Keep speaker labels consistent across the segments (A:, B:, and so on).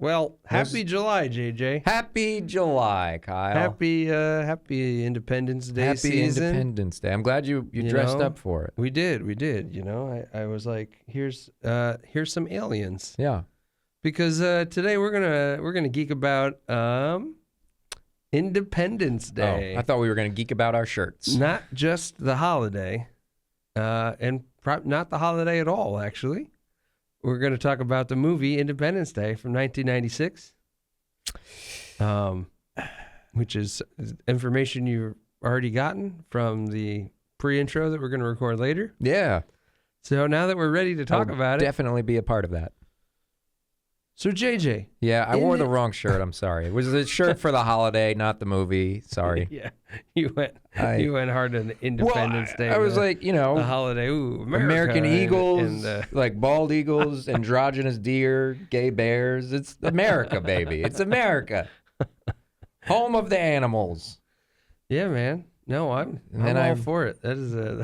A: Well, happy July, JJ.
B: Happy July, Kyle.
A: Happy Independence Day
B: Happy
A: season.
B: Independence Day. I'm glad you dressed up for it.
A: We did. You know, I was like, here's some aliens.
B: Yeah.
A: Because today we're gonna geek about Independence Day.
B: Oh, I thought we were gonna geek about our shirts.
A: Not just the holiday, and not the holiday at all. Actually, we're going to talk about the movie Independence Day from 1996, which is information you've already gotten from the pre-intro that we're going to record later.
B: Yeah.
A: So now that we're ready to talk about it,
B: definitely be a part of that.
A: So JJ.
B: Yeah, I wore the wrong shirt. I'm sorry. It was a shirt for the holiday, not the movie. Sorry.
A: Yeah, you went hard on Independence Day.
B: I was like, you know,
A: the holiday. Ooh,
B: American eagles, like bald eagles, androgynous deer, gay bears. It's America, baby. It's America. Home of the animals.
A: Yeah, man. No, I'm all for it. That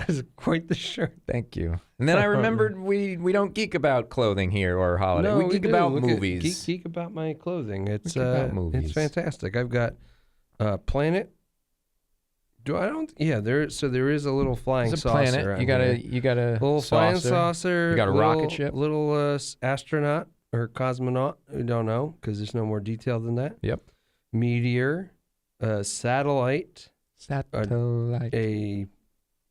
A: is quite the shirt.
B: Thank you. And then I remembered we don't geek about clothing here or holiday.
A: No,
B: we geek about movies.
A: Geek about my clothing. It's
B: about movies.
A: It's fantastic. I've got Planet. There is a little flying saucer.
B: Planet. You got a
A: little flying saucer.
B: You got a rocket ship.
A: Little astronaut or cosmonaut. We don't know because there's no more detail than that.
B: Yep.
A: Meteor, satellite. A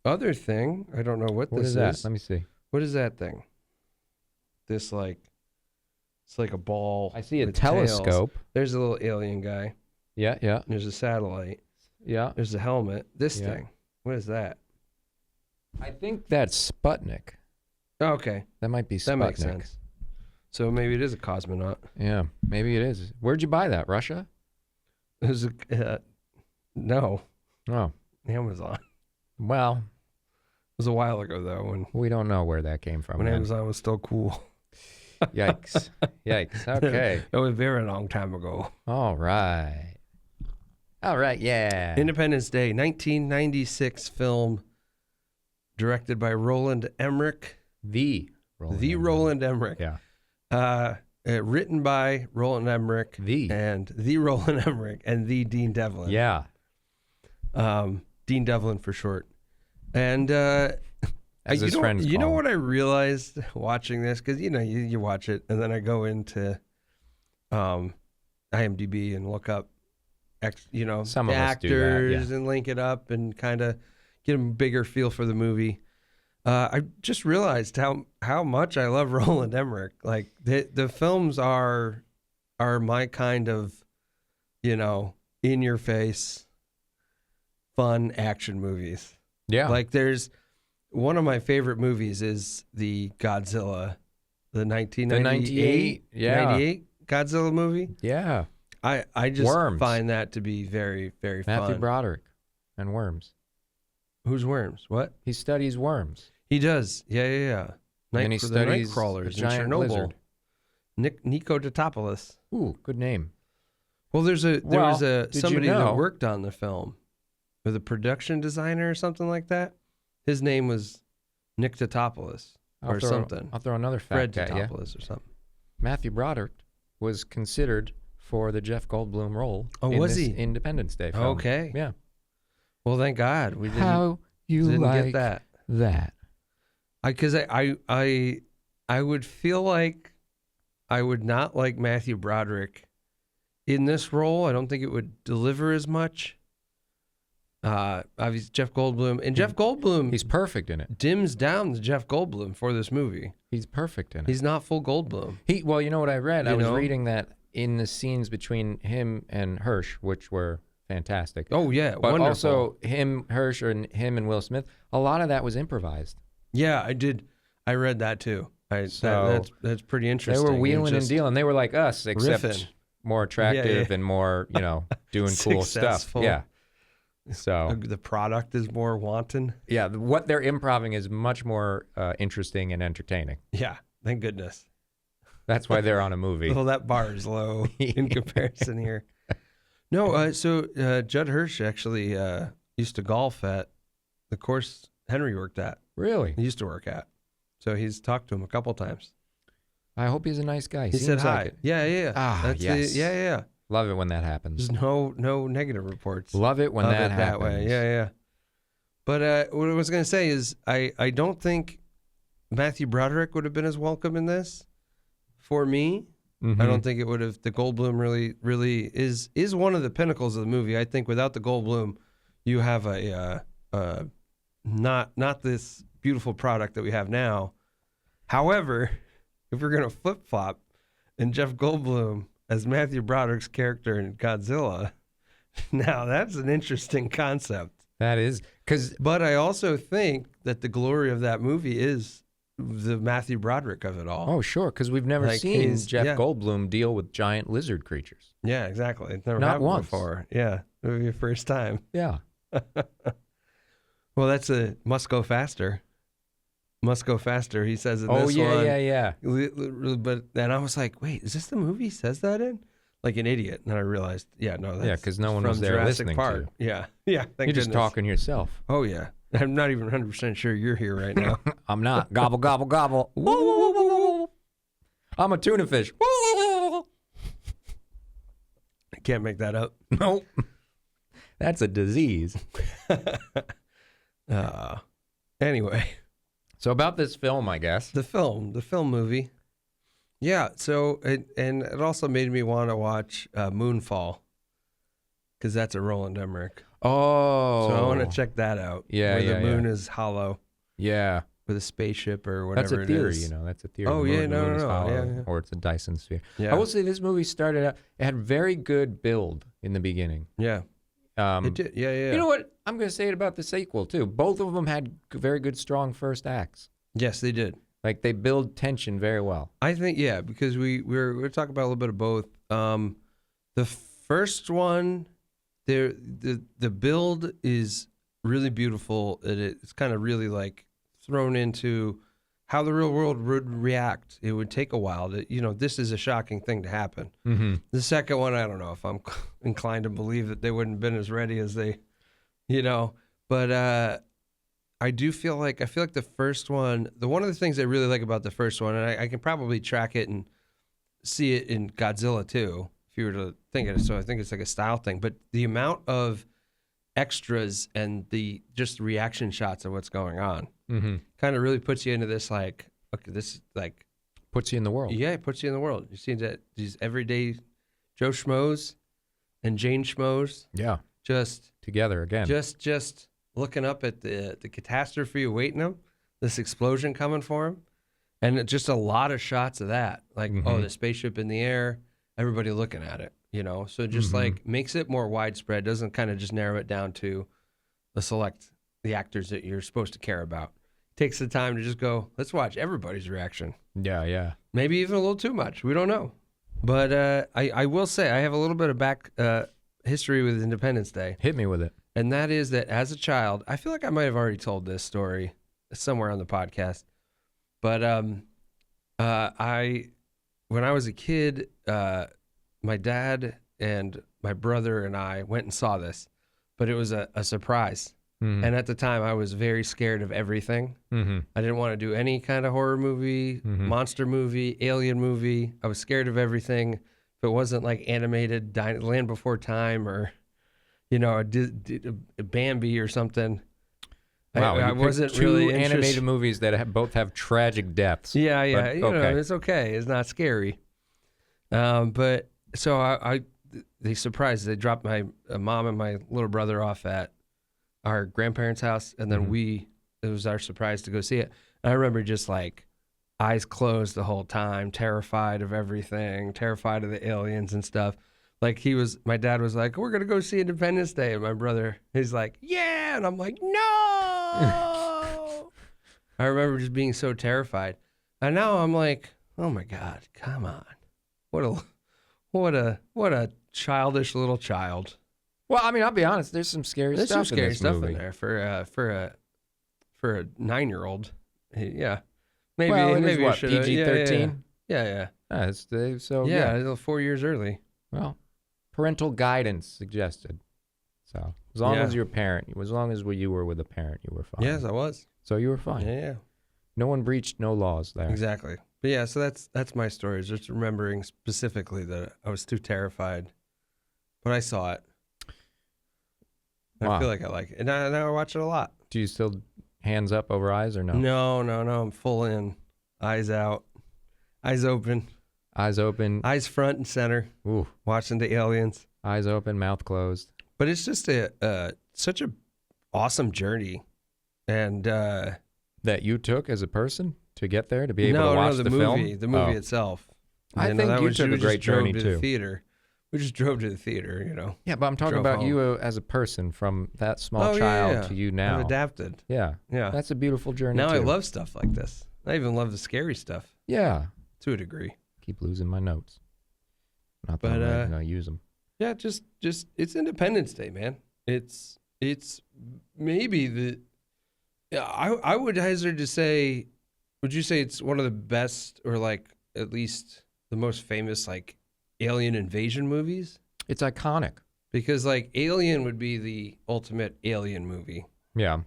A: other thing. I don't know what this is.
B: That? Let me see.
A: What is that thing? It's like a ball.
B: I see a telescope.
A: Tails. There's a little alien guy.
B: Yeah.
A: There's a satellite.
B: Yeah.
A: There's a helmet. This thing. What is that?
B: I think that's Sputnik.
A: Okay.
B: That might be Sputnik.
A: That makes sense. So maybe it is a cosmonaut.
B: Yeah, maybe it is. Where'd you buy that? Russia?
A: It was no.
B: Oh.
A: Amazon.
B: Well.
A: It was a while ago, though. When
B: we don't know where that came from.
A: When Amazon was still cool.
B: Yikes. Okay.
A: It was a very long time ago.
B: All right, yeah.
A: Independence Day, 1996 film, directed by Roland Emmerich.
B: The
A: Roland Emmerich.
B: Yeah.
A: Written by Roland Emmerich. And the Roland Emmerich and the Dean Devlin.
B: Yeah.
A: Dean Devlin for short. And
B: as his friends
A: you know
B: call
A: what I realized watching this? Because you watch it and then I go into IMDb and look up
B: some
A: the
B: of us do
A: actors
B: that, yeah.
A: and link it up and kind of get a bigger feel for the movie. I just realized how much I love Roland Emmerich. Like the films are my kind of in your face fun action movies.
B: Yeah.
A: Like there's one of my favorite movies is the Godzilla, the 1998 98 Godzilla movie.
B: Yeah.
A: I just
B: Worms.
A: find that to be very, very fun.
B: Matthew Broderick and worms.
A: Who's Worms? What?
B: He studies worms.
A: He does. Yeah.
B: And he studies
A: night crawlers
B: a giant
A: in Chernobyl.
B: lizard.
A: Nico Tatopoulos.
B: Ooh, good name.
A: Well, there was somebody that worked on the film, with a production designer or something like that. His name was Nick Tatopoulos or something.
B: I'll throw another
A: Fred
B: fact at you.
A: Tatopoulos or something.
B: Matthew Broderick was considered for the Jeff Goldblum role.
A: Was he?
B: Independence Day film.
A: Okay.
B: Yeah.
A: Well, thank God we didn't.
B: How you
A: didn't
B: like
A: get that?
B: That?
A: Because I would feel like I would not like Matthew Broderick in this role. I don't think it would deliver as much. Obviously Jeff Goldblum, and Jeff Goldblum,
B: he's perfect in it.
A: Dims down the Jeff Goldblum for this movie.
B: He's perfect in it.
A: He's not full Goldblum.
B: Well, you know what I read? I was reading that in the scenes between him and Hirsch, which were fantastic.
A: Oh yeah,
B: but
A: wonderful.
B: Also Hirsch and him and Will Smith. A lot of that was improvised.
A: Yeah, I did. I read that too. That's pretty interesting.
B: They were wheeling and dealing. They were like us, except
A: riffing.
B: More attractive and more, doing cool stuff. Yeah. So
A: the product is more wanton.
B: Yeah, what they're improvising is much more interesting and entertaining.
A: Yeah, thank goodness.
B: That's why they're on a movie.
A: Well, that bar is low in comparison here. No, so Judd Hirsch actually used to golf at the course Henry worked at.
B: Really?
A: He used to work at. So he's talked to him a couple times.
B: I hope he's a nice guy.
A: He said hi. Yeah.
B: Ah, yes.
A: Yeah.
B: Love it when that happens.
A: There's no negative reports.
B: Love it when that happens.
A: Way. Yeah. But what I was going to say is I don't think Matthew Broderick would have been as welcome in this for me. Mm-hmm. I don't think it would have. The Goldblum really is one of the pinnacles of the movie. I think without the Goldblum, you have a not this beautiful product that we have now. However, if we're going to flip-flop and Jeff Goldblum as Matthew Broderick's character in Godzilla, now that's an interesting concept.
B: That is.
A: But I also think that the glory of that movie is the Matthew Broderick of it all.
B: Oh, sure, because we've never seen Jeff Goldblum deal with giant lizard creatures.
A: Yeah, exactly. It's never
B: Not
A: happened
B: once.
A: before. Yeah, it would be your first time.
B: Yeah.
A: Well, that's a must go faster. Must go faster. He says in this one.
B: Yeah.
A: But then I was like, wait, is this the movie he says that in? Like an idiot. And then I realized, that's
B: because no one was
A: from
B: there
A: Jurassic
B: listening
A: Park.
B: to you.
A: Yeah. Thank
B: You're
A: goodness.
B: just talking yourself.
A: Oh, yeah. I'm not even 100% sure you're here right now.
B: I'm not. Gobble, gobble, gobble. I'm a tuna fish.
A: I can't make that up.
B: Nope. That's a disease.
A: Anyway.
B: So about this film, I guess.
A: The film movie. Yeah, so it also made me want to watch Moonfall because that's a Roland Emmerich.
B: Oh.
A: So I want to check that out.
B: Yeah,
A: where the moon is hollow.
B: Yeah.
A: With a spaceship or whatever
B: That's a theory,
A: it is.
B: That's a theory.
A: Oh,
B: the moon is
A: no.
B: hollow,
A: Yeah.
B: Or it's a Dyson sphere.
A: Yeah.
B: I will say this movie started out, it had very good build in the beginning.
A: Yeah. It did. Yeah.
B: You know what? I'm going to say it about the sequel, too. Both of them had very good, strong first acts.
A: Yes, they did.
B: Like, they build tension very well.
A: I think, because we're talking about a little bit of both. The first one, the build is really beautiful. It's kind of really like thrown into how the real world would react. It would take a while to, this is a shocking thing to happen.
B: Mm-hmm.
A: The second one, I don't know if I'm inclined to believe that they wouldn't have been as ready as they, but I feel like the first one, one of the things I really like about the first one, and I can probably track it and see it in Godzilla too, if you were to think of it. So I think it's like a style thing, but the amount of extras and the just reaction shots of what's going on kind of really puts you into this like, okay, this like
B: puts you in the world.
A: Yeah, it puts you in the world. You see that these everyday Joe Schmoes and Jane Schmoes, just
B: together again,
A: just looking up at the catastrophe awaiting them, this explosion coming for them, and just a lot of shots of that, like the spaceship in the air, everybody looking at it. So it just like makes it more widespread, doesn't kind of just narrow it down to the actors that you're supposed to care about. Takes the time to just go, let's watch everybody's reaction.
B: Yeah.
A: Maybe even a little too much. We don't know. But I will say I have a little bit of back history with Independence Day.
B: Hit me with it.
A: And that is that as a child, I feel like I might have already told this story somewhere on the podcast. But when I was a kid, my dad and my brother and I went and saw this, but it was a surprise. Mm-hmm. And at the time, I was very scared of everything. Mm-hmm. I didn't want to do any kind of horror movie, monster movie, alien movie. I was scared of everything. If it wasn't like animated Land Before Time or, a Bambi or something.
B: Wow,
A: I wasn't
B: two
A: really interested.
B: Animated movies that both have tragic deaths.
A: Yeah.
B: But, okay.
A: It's okay. It's not scary. But so they surprised. They dropped my mom and my little brother off at our grandparents' house, and then it was our surprise to go see it. And I remember just like eyes closed the whole time, terrified of everything, terrified of the aliens and stuff. Like my dad was like, we're going to go see Independence Day. And my brother, he's like, yeah. And I'm like, no. I remember just being so terrified. And now I'm like, oh my God, come on. What a childish little child.
B: Well, I mean, I'll be honest. There's some scary stuff.
A: There's some scary
B: in this
A: stuff
B: movie.
A: in there for a 9-year-old. Yeah, maybe
B: Well,
A: maybe
B: what, PG-13?
A: Yeah.
B: Yeah.
A: 4 years early.
B: Well, parental guidance suggested. So as long as you're a parent, as long as you were with a parent, you were fine.
A: Yes, I was.
B: So you were fine.
A: Yeah.
B: No one breached no laws there.
A: Exactly. But yeah, so that's my story. Is just remembering specifically that I was too terrified, but I saw it.
B: Wow.
A: I feel like I like it, and now I watch it a lot.
B: Do you still hands up over eyes or no?
A: No. I'm full in, eyes out, eyes open,
B: Eyes open.
A: eyes front and center.
B: Ooh.
A: Watching the aliens.
B: Eyes open, mouth closed.
A: But it's just such a awesome journey, and
B: That you took as a person to get there to be able to watch
A: the
B: film?
A: the movie itself.
B: I think you took a great journey too.
A: The theater. We just drove to the theater, you know.
B: Yeah, but I'm talking about you as a person from that small child to you now.
A: I've adapted.
B: Yeah.
A: Yeah.
B: That's a beautiful journey
A: Now
B: too.
A: I love stuff like this. I even love the scary stuff.
B: Yeah.
A: To a degree.
B: Keep losing my notes. Not that I'm going to use them.
A: Yeah, just it's Independence Day, man. It's maybe the I would hazard to say, would you say it's one of the best, or like at least the most famous like alien invasion movies?
B: It's iconic.
A: Because like Alien would be the ultimate alien movie.
B: Yeah.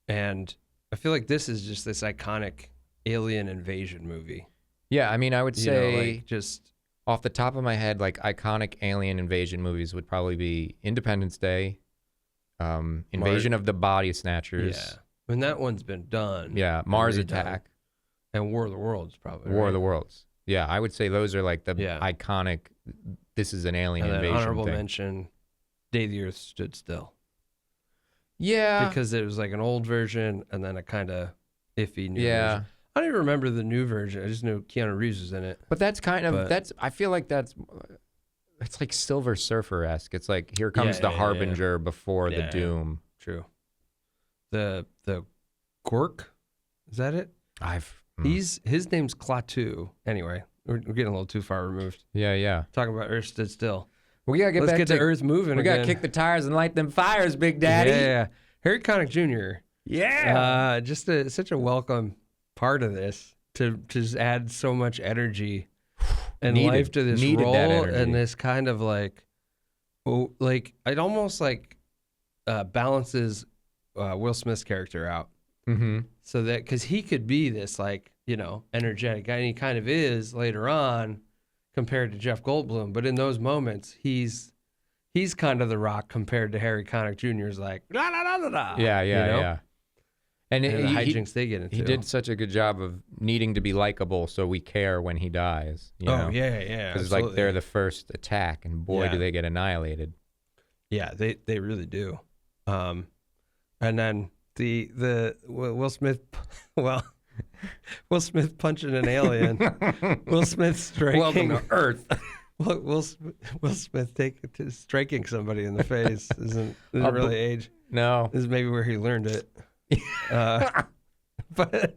A: And I feel like this is just this iconic alien invasion movie.
B: Yeah, I mean, I would say
A: like just
B: off the top of my head, like iconic alien invasion movies would probably be Independence Day, Invasion of the Body Snatchers.
A: Yeah. And that one's been done.
B: Yeah, Mars Attack.
A: And War of the Worlds probably.
B: War of the Worlds. Yeah, I would say those are like the iconic, this is an alien
A: and
B: invasion
A: honorable
B: thing.
A: mention, Day the Earth Stood Still.
B: Yeah.
A: Because it was like an old version and then a kind of iffy new
B: version.
A: I don't even remember the new version. I just knew Keanu Reeves was in it.
B: But that's kind of, I feel like it's like Silver Surfer-esque. It's like, here comes the Harbinger before the Doom.
A: True. The Gork, is that it? His name's Klaatu. Anyway, we're getting a little too far removed.
B: Yeah.
A: Talking about Earth Stood Still.
B: We gotta
A: Let's get to Earth moving.
B: We gotta kick the tires and light them fires, Big Daddy.
A: Yeah. Harry Connick Jr.
B: Yeah.
A: Just such a welcome part of this to just add so much energy and life to this role, and this kind of like it almost like balances Will Smith's character out.
B: Mm-hmm.
A: So that, because he could be this like, energetic guy, and he kind of is later on compared to Jeff Goldblum, but in those moments he's kind of the Rock compared to Harry Connick Jr.'s like la la la la la.
B: Yeah. And
A: the hijinks they get into.
B: He did such a good job of needing to be likable so we care when he dies. You know?
A: Yeah.
B: Because like they're the first attack, and boy, do they get annihilated.
A: Yeah, they really do. And then the Will Smith, Will Smith punching an alien. Will Smith striking.
B: Welcome to Earth.
A: Will Smith striking somebody in the face isn't really age.
B: No,
A: this is maybe where he learned it. But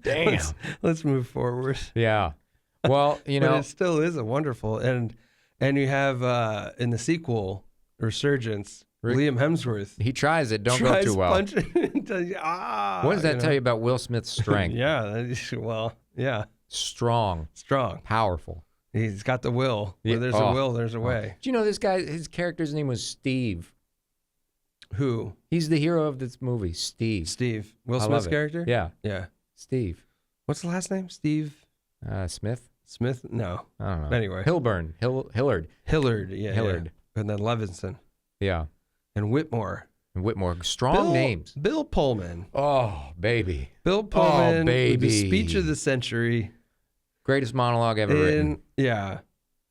B: damn,
A: let's move forward.
B: Yeah, well,
A: but it still is a wonderful, and you have in the sequel Resurgence, Liam Hemsworth.
B: He tries it, don't go too well.
A: What
B: does that tell you about Will Smith's strength? Strong, powerful.
A: He's got the will. Where there's a will, there's a way.
B: Do you know this guy? His character's name was Steve.
A: Who?
B: He's the hero of this movie, Steve.
A: Steve. Will Smith's character?
B: Yeah. Steve.
A: What's the last name? Steve?
B: Smith?
A: Smith? No.
B: I don't know.
A: Anyway.
B: Hillburn. Hillard.
A: Hillard, yeah.
B: Hillard.
A: Yeah. And then Levinson.
B: Yeah.
A: And Whitmore.
B: Strong names.
A: Bill Pullman.
B: Oh, baby.
A: Bill Pullman.
B: Oh, baby.
A: The speech of the century.
B: Greatest monologue ever written.
A: Yeah.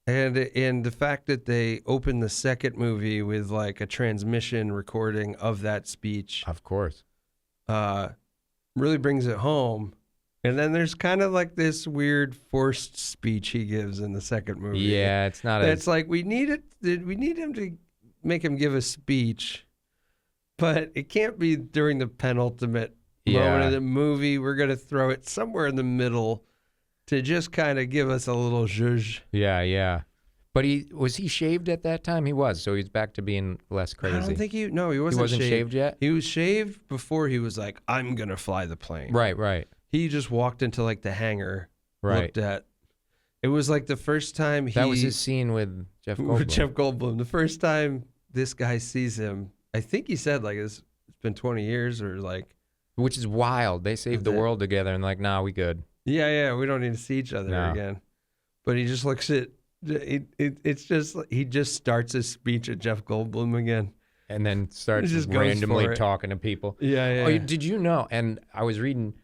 A: And the fact that they opened the second movie with like a transmission recording of that speech,
B: of course,
A: really brings it home. And then there's kind of like this weird forced speech he gives in the second movie.
B: Yeah, it's not.
A: It's like we need him to make him give a speech, but it can't be during the penultimate moment of the movie. We're gonna throw it somewhere in the middle to just kind of give us a little zhuzh.
B: Yeah. But was he shaved at that time? He was, so he's back to being less crazy.
A: I don't think he wasn't
B: shaved yet?
A: He was shaved before he was like, I'm going to fly the plane.
B: Right.
A: He just walked into like the hangar,
B: right.
A: Looked at. It was like the first time
B: That was his scene with Jeff Goldblum.
A: With Jeff Goldblum. The first time this guy sees him, I think he said like it's been 20 years or like.
B: Which is wild. They saved the world together and like, nah, we good.
A: Yeah, we don't need to see each other again. But he just looks at it's just he just starts his speech at Jeff Goldblum again.
B: And then starts just randomly talking to people.
A: Yeah.
B: Oh, did you know? And I was reading,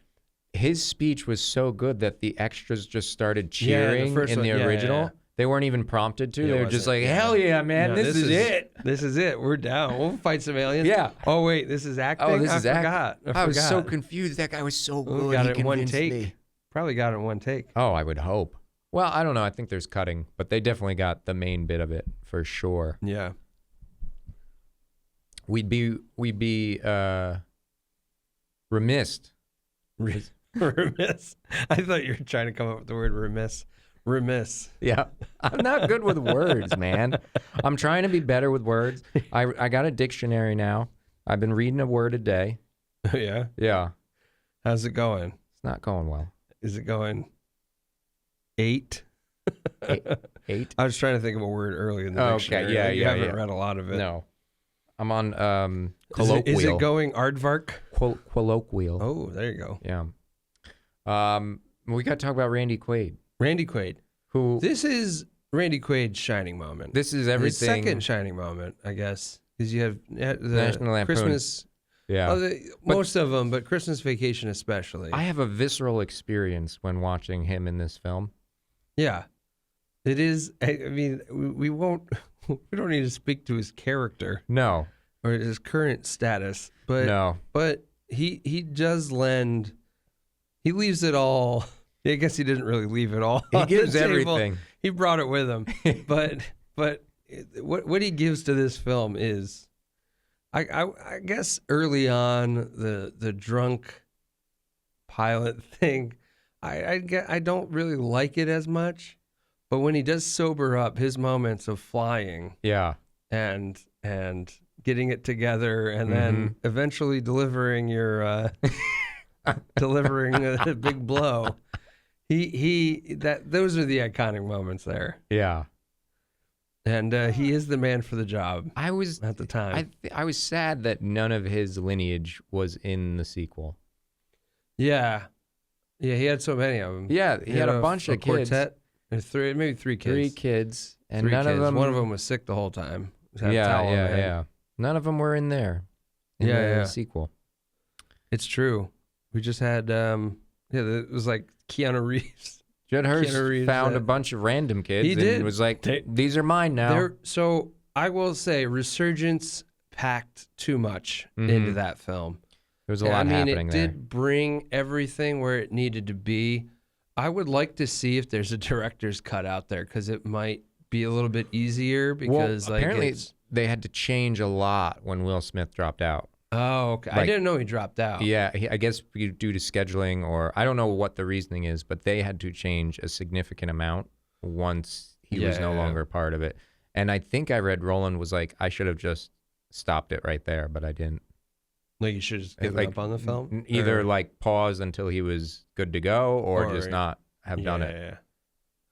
B: his speech was so good that the extras just started cheering in the original. Yeah. They weren't even prompted to. They were just like, hell yeah, man, this is it.
A: This is it. We're down. We'll fight some aliens.
B: Yeah.
A: Oh, wait, this is acting?
B: Oh, this is acting.
A: I forgot.
B: I was so confused. That guy was so good.
A: Got it in one take. Probably got it in one take.
B: Oh, I would hope. Well, I don't know. I think there's cutting, but they definitely got the main bit of it for sure.
A: Yeah.
B: We'd be remiss.
A: Remiss. I thought you were trying to come up with the word remiss. Remiss.
B: Yeah. I'm not good with words, man. I'm trying to be better with words. I got a dictionary now. I've been reading a word a day.
A: Yeah?
B: Yeah.
A: How's it going?
B: It's not going well.
A: Is it going 8?
B: 8?
A: I was trying to think of a word earlier in the dictionary.
B: Okay. Yeah,
A: you haven't read a lot of it.
B: No. I'm on colloquial.
A: Is it going aardvark?
B: Colloquial.
A: Oh, there you go.
B: Yeah. We got to talk about Randy Quaid.
A: Randy Quaid.
B: Who?
A: This is Randy Quaid's shining moment.
B: This is everything.
A: His second shining moment, I guess, because you have the
B: National Lampoon.
A: Christmas. Yeah. Most of them, but Christmas Vacation especially.
B: I have a visceral experience when watching him in this film.
A: Yeah. It is. I mean, we won't. We don't need to speak to his character.
B: No.
A: Or his current status. But
B: no.
A: But he does lend. He leaves it all. I guess he didn't really leave it all.
B: He gives everything.
A: He brought it with him. but what he gives to this film is, I guess early on the drunk pilot thing, I don't really like it as much. But when he does sober up, his moments of flying, and getting it together, and then eventually delivering your delivering a big blow, those are the iconic moments there.
B: Yeah,
A: and he is the man for the job.
B: I was
A: at the time.
B: I was sad that none of his lineage was in the sequel.
A: Yeah, he had so many of them.
B: Yeah, he had a bunch of kids.
A: Quartet. Maybe 3 kids.
B: 3 kids, and
A: 3
B: none
A: kids.
B: of them.
A: One of them was sick the whole time.
B: Yeah. None of them were in there. In the sequel.
A: It's true. We just had. It was like Keanu Reeves.
B: Judd Hirsch found a bunch of random kids.
A: He did.
B: And was like, these are mine now.
A: So I will say, Resurgence packed too much into that film.
B: There was a lot happening there.
A: It did bring everything where it needed to be. I would like to see if there's a director's cut out there, because it might be a little bit easier. Because
B: apparently they had to change a lot when Will Smith dropped out.
A: Oh, okay. I didn't know he dropped out.
B: Yeah, I guess due to scheduling, or I don't know what the reasoning is, but they had to change a significant amount once he was no longer part of it. And I think I read Roland was like, I should have just stopped it right there, but I didn't.
A: Like, you should just give up on the film?
B: Either like pause until he was good to go, or just not have done it.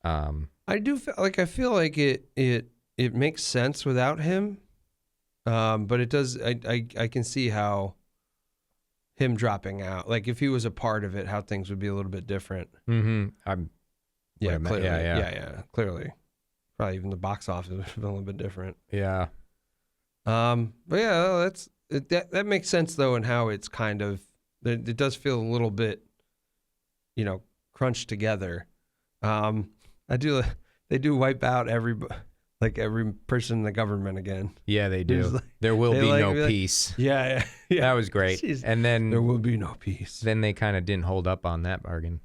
A: Yeah. I do feel like it makes sense without him. But it does. I can see how him dropping out, like if he was a part of it, how things would be a little bit different.
B: Clearly.
A: Clearly. Probably even the box office would have been a little bit different.
B: Yeah.
A: But yeah, that makes sense though, and how it's kind of it does feel a little bit, crunched together. They do wipe out every person in the government again.
B: Yeah, they do. There will be no peace.
A: Yeah.
B: That was great. And then
A: there will be no peace.
B: Then they kind of didn't hold up on that bargain.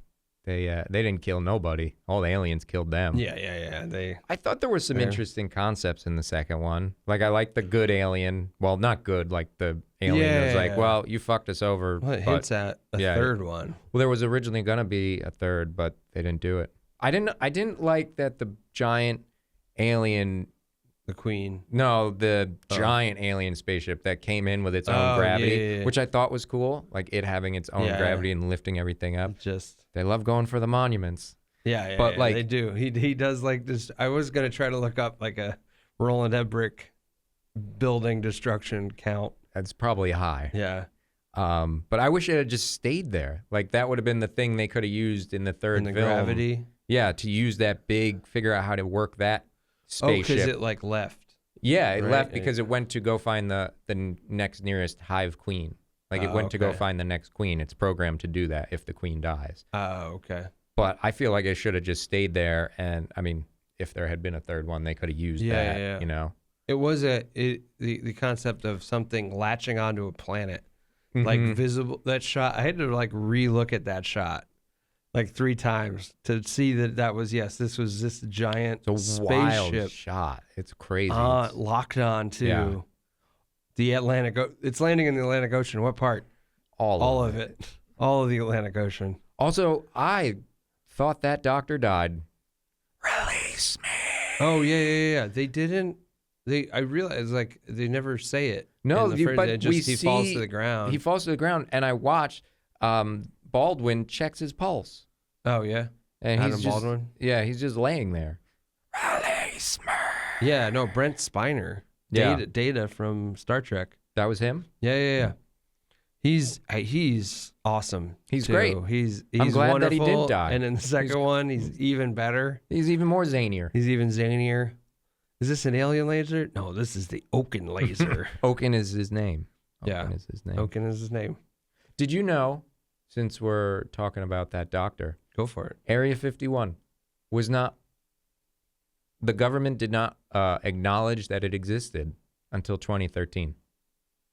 B: They didn't kill nobody. All the aliens killed them.
A: Yeah.
B: I thought there were some interesting concepts in the second one. Like, I like the good alien. Well, not good. Like the alien was like, well, you fucked us over.
A: Well, it hints at a third one.
B: Well, there was originally gonna be a third, but they didn't do it. I didn't like that the giant alien.
A: The Queen.
B: No, the giant alien spaceship that came in with its own gravity, which I thought was cool. Like it having its own gravity and lifting everything up. They love going for the monuments.
A: Yeah, they do. He does like this. I was gonna try to look up like a Roland Emmerich building destruction count.
B: That's probably high.
A: Yeah.
B: But I wish it had just stayed there. Like that would have been the thing they could have used in the third
A: And the
B: film.
A: gravity.
B: Yeah, to use that figure out how to work that spaceship.
A: Oh, because it like left.
B: Yeah, it
A: right?
B: left because it went to go find the next nearest hive queen. Like it went to go find the next queen. It's programmed to do that if the queen dies.
A: Oh, okay.
B: But I feel like it should have just stayed there. And I mean, if there had been a third one, they could have used that.
A: Yeah.
B: You know,
A: It was the concept of something latching onto a planet, like visible. That shot, I had to like relook at that shot like 3 times to see that was this was this giant
B: it's a wild
A: spaceship
B: shot. It's crazy.
A: locked on to the Atlantic. It's landing in the Atlantic Ocean. What part?
B: All of it.
A: All of the Atlantic Ocean.
B: Also, I thought that doctor died. Release me.
A: Oh yeah. They didn't. I realized like they never say it.
B: No,
A: in the
B: but
A: he falls to the ground.
B: He falls to the ground, and I watched. Baldwin checks his pulse,
A: Oh yeah.
B: and
A: Adam
B: he's just
A: Baldwin?
B: he's just laying there. Release me.
A: Yeah, no, Brent Spiner.
B: Yeah.
A: Data from Star Trek.
B: That was him.
A: Yeah. He's awesome.
B: He's
A: too.
B: great.
A: He's
B: I'm glad
A: wonderful.
B: that he did die.
A: And in the second one, he's even better.
B: He's even more zanier.
A: He's even zanier. Is this an alien laser? No, this is the Oaken laser.
B: Oaken is his name.
A: Yeah.
B: Oaken is his name.
A: Oaken is his name.
B: Did you know, since we're talking about that doctor,
A: Go for it.
B: Area 51 was not, the government did not acknowledge that it existed until 2013.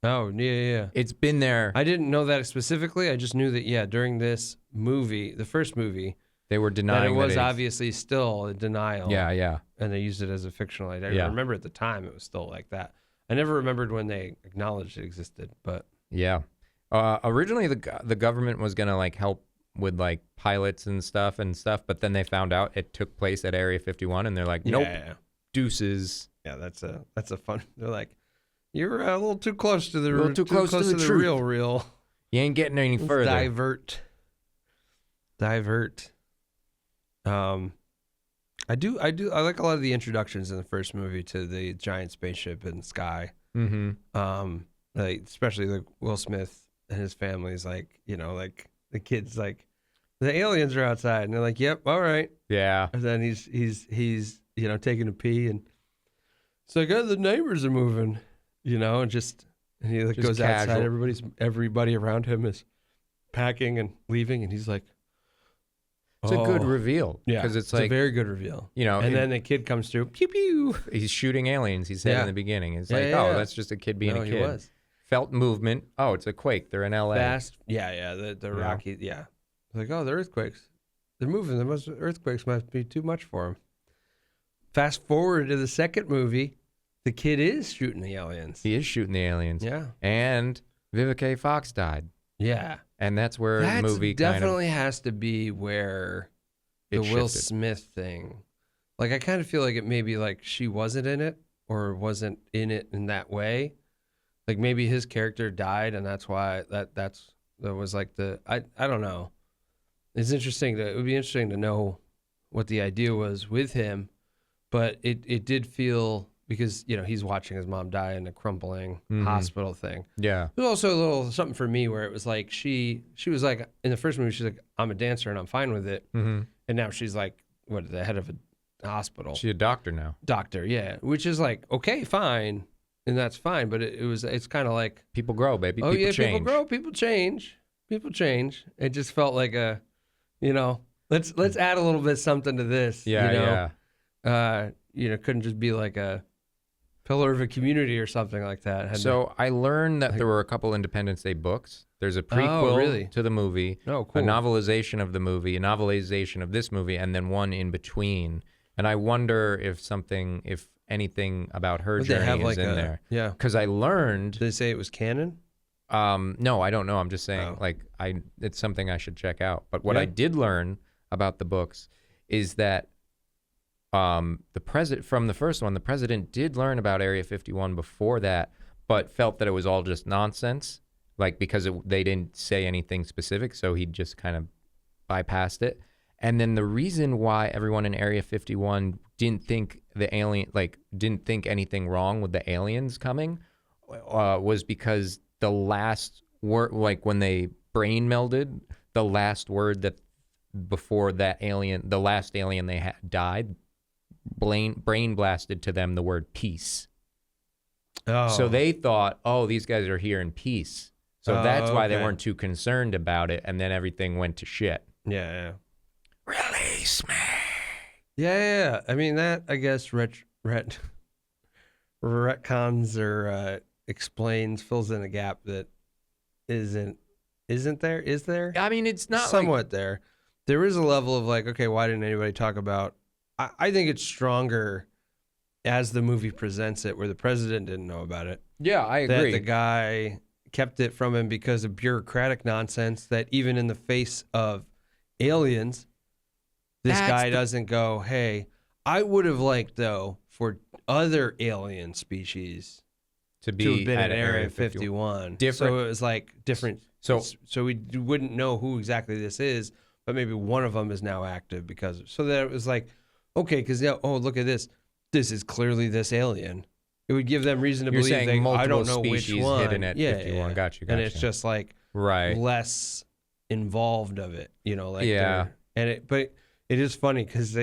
A: Oh, yeah.
B: It's been there.
A: I didn't know that specifically. I just knew that, during this movie, the first movie,
B: They were denying
A: that it was
B: that
A: obviously still a denial.
B: Yeah.
A: And they used it as a fictional idea.
B: Yeah.
A: I remember at the time it was still like that. I never remembered when they acknowledged it existed, but
B: Yeah. Originally, the government was gonna like help with like pilots and stuff, but then they found out it took place at Area 51, and they're like, nope, deuces.
A: Yeah, that's a fun. They're like, you're a little too close to the
B: too close to the truth.
A: real.
B: You ain't getting any
A: Let's
B: further.
A: Divert. I like a lot of the introductions in the first movie to the giant spaceship in the sky.
B: Mm-hmm.
A: Like especially like Will Smith and his family's like, like the kids like the aliens are outside and they're like, yep, all right.
B: Yeah.
A: And then he's taking a pee and so the neighbors are moving, and he like
B: Just
A: goes
B: casual.
A: outside. Everybody around him is packing and leaving, and he's like,
B: It's a good reveal.
A: Yeah,
B: because it's
A: a
B: like,
A: very good reveal.
B: and
A: then the kid comes through, pew pew.
B: he's shooting aliens. He said
A: Yeah.
B: in the beginning, it's
A: Yeah,
B: like,
A: yeah,
B: oh,
A: yeah.
B: that's just a kid being
A: No,
B: a
A: he
B: kid.
A: was.
B: Felt movement. Oh, it's a quake. They're in LA.
A: Fast. Yeah. The rocky. Yeah. Like, oh, the earthquakes. They're moving. Earthquakes must be too much for them. Fast forward to the second movie, the kid is shooting the aliens.
B: He is shooting the aliens.
A: Yeah.
B: And Vivica A. Fox died.
A: Yeah.
B: And that's where the movie
A: definitely has to be where the
B: It
A: Will
B: shifted.
A: Smith thing. Like, I kind of feel like it maybe like she wasn't in it or wasn't in it in that way. Like maybe his character died and that's why that was like I don't know. It's interesting it would be interesting to know what the idea was with him, but it did feel because he's watching his mom die in a crumbling hospital thing.
B: Yeah.
A: There's also a little something for me where it was like she was like in the first movie she's like, I'm a dancer and I'm fine with it.
B: Mm-hmm.
A: And now she's like, what, the head of a hospital.
B: She's a doctor now.
A: Doctor, yeah. Which is like, okay, fine. And that's fine. But it's kind of like,
B: People grow, baby.
A: oh,
B: People
A: yeah,
B: change.
A: people grow, people change. People change. It just felt like let's add a little bit something to this.
B: Yeah,
A: Couldn't just be like a pillar of a community or something like that.
B: So I learned that there were a couple Independence Day books. There's a prequel
A: really?
B: to the movie,
A: Oh, cool.
B: a novelization of the movie, a novelization of this movie, and then one in between. And I wonder if anything about her
A: Would they
B: journey
A: have
B: is
A: like
B: in
A: a-
B: there.
A: Yeah.
B: Because I learned,
A: Did they say it was canon?
B: no, I don't know. I'm just saying,
A: Oh.
B: it's something I should check out. But what
A: Yeah.
B: I did learn about the books is that from the first one, the president did learn about Area 51 before that, but felt that it was all just nonsense, like because they didn't say anything specific, so he just kind of bypassed it. And then the reason why everyone in Area 51 didn't think anything wrong with the aliens coming was because the last like when they brain melded, the last word that before that alien, the last alien they had died, brain blasted to them the word peace.
A: Oh.
B: So they thought, oh, these guys are here in peace. So that's why they weren't too concerned about it, and then everything went to shit.
A: Yeah.
B: Release me.
A: Yeah. I mean, that, I guess, retcons or explains, fills in a gap that isn't there? Is there?
B: I mean, it's not
A: somewhat there. There is a level of like, okay, why didn't anybody talk about? I think it's stronger as the movie presents it, where the president didn't know about it.
B: Yeah, I agree.
A: That the guy kept it from him because of bureaucratic nonsense. That even in the face of aliens, this guy doesn't go, hey, I would have liked, though, for other alien species to have been at Area 51.
B: Different.
A: So it was like different. So we wouldn't know who exactly this is, but maybe one of them is now active because. So that it was like, okay, because look at this. This is clearly this alien. It would give them reason to
B: You're
A: believe
B: saying multiple
A: I don't know
B: species
A: which one.
B: hidden at 51.
A: Yeah.
B: Got you.
A: And it's just like less involved of it, like but it is funny because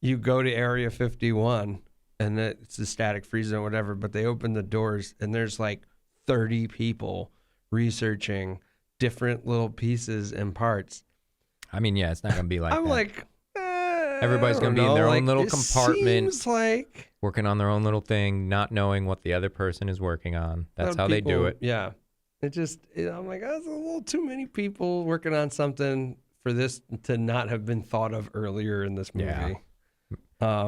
A: you go to Area 51 and it's a static free zone, whatever, but they open the doors and there's like 30 people researching different little pieces and parts.
B: I mean, yeah, it's not gonna be like
A: I'm
B: that.
A: like.
B: Everybody's going to be in their own little compartment,
A: seems like
B: working on their own little thing, not knowing what the other person is working on. That's how they do it.
A: Yeah. I'm like, that's a little too many people working on something for this to not have been thought of earlier in this movie.
B: Yeah.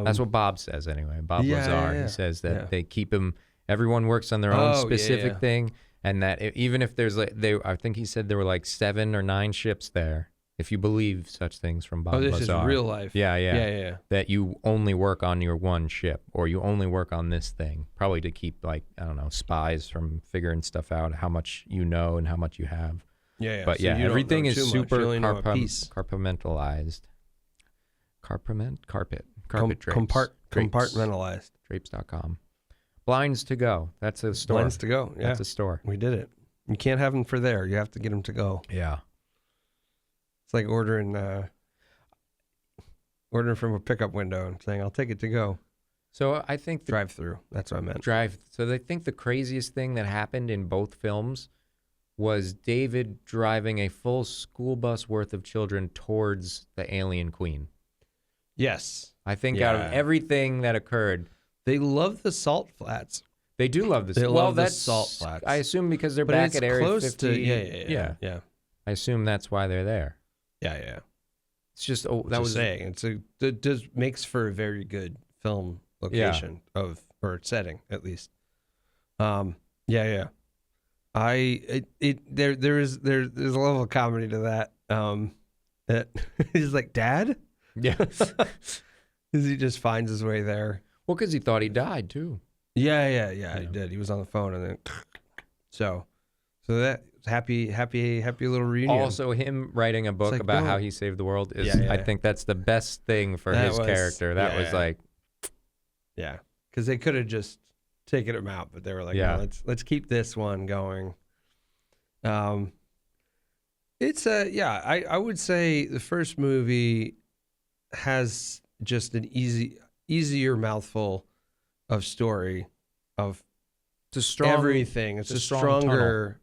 B: That's what Bob says anyway. Bob Lazar. He says that they keep him, everyone works on their own specific thing. And that even if there's I think he said there were like 7 or 9 ships there. If you believe such things from Bob Lazar.
A: This is real life.
B: Yeah. That you only work on your one ship, or you only work on this thing, probably to keep, like, I don't know, spies from figuring stuff out, how much you know and how much you have.
A: Yeah.
B: But
A: so
B: everything is super
A: compartmentalized.
B: Carpet drapes.
A: Compartmentalized.
B: Drapes.com. Blinds to go. That's a store.
A: Blinds to go. Yeah.
B: That's a store.
A: We did it. You can't have them for there. You have to get them to go.
B: Yeah.
A: It's like ordering from a pickup window and saying, I'll take it to go.
B: So I think
A: drive-through. That's what I meant.
B: So I think the craziest thing that happened in both films was David driving a full school bus worth of children towards the alien queen.
A: Yes.
B: I think out of everything that occurred,
A: they love the salt flats.
B: They do love this.
A: That's salt flats.
B: I assume because they're back at Area 50.
A: Yeah.
B: I assume that's why they're there.
A: Yeah.
B: It's just
A: saying. It makes for a very good film location or setting at least. There's a level of comedy to that. That he's like, Dad?
B: Yeah.
A: Because he just finds his way there.
B: Well, because he thought he died too.
A: Yeah. He did. He was on the phone and then so that happy little reunion.
B: Also, him writing a book about how he saved the world is, I think that's the best thing for his character. That was like,
A: because they could have just taken him out, but they were like, no, let's keep this one going. It's I would say the first movie has just an easier mouthful of story of everything. It's a stronger.